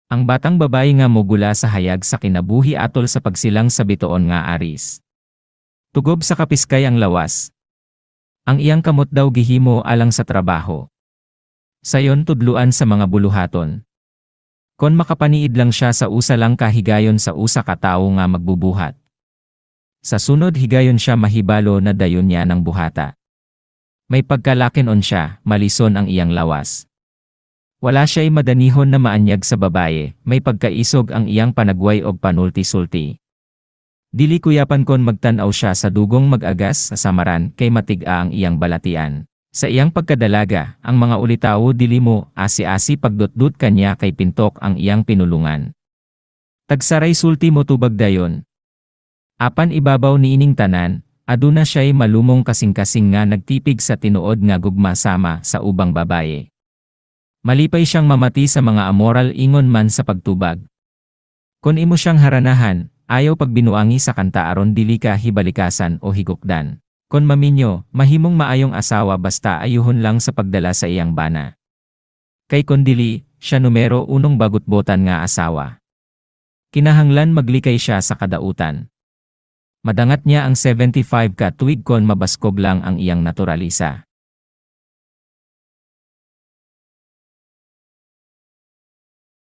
Ang batang babae nga mogula sa hayag sa kinabuhi atol sa pagsilang sa bituon nga aris. Tugob sa kapiskay ang lawas. Ang iyang kamot daw gihimo alang sa trabaho. Sayon tudluan sa mga buluhaton. Kon makapaniid lang siya sa usa lang kahigayon sa usa ka tawo nga magbubuhat. Sa sunod higayon siya mahibalo na dayon niya ng buhata. May pagkalakinon siya, malison ang iyang lawas. Wala siya'y madanihon na maanyag sa babaye, may pagkaisog ang iyang panagway o panulti-sulti. Dili kuyapan kon magtanaw siya sa dugong mag-agas sa samaran kay matiga ang iyang balatian. Sa iyang pagkadalaga, ang mga ulitawo dili mo asi-asi pagdutdut kanya kay pintok ang iyang pinulungan. Tagsaray sulti mo tubag dayon. Apan ibabaw niining tanan, aduna siya'y malumong kasing-kasing nga nagtipig sa tinuod nga gugma sama sa ubang babaye. Malipay siyang mamati sa mga amoral ingon man sa pagtubag. Kon imo siyang haranahan, ayaw pagbinuangi sa kanta aron dili ka hibalikasan o higukdan. Kon maminyo, mahimong maayong asawa basta ayuhon lang sa pagdala sa iyang bana. Kay kon dili, siya numero unong bagutbotan nga asawa. Kinahanglan maglikay siya sa kadautan. Madangat niya ang 75 ka tuig kon mabaskog lang ang iyang naturalisa.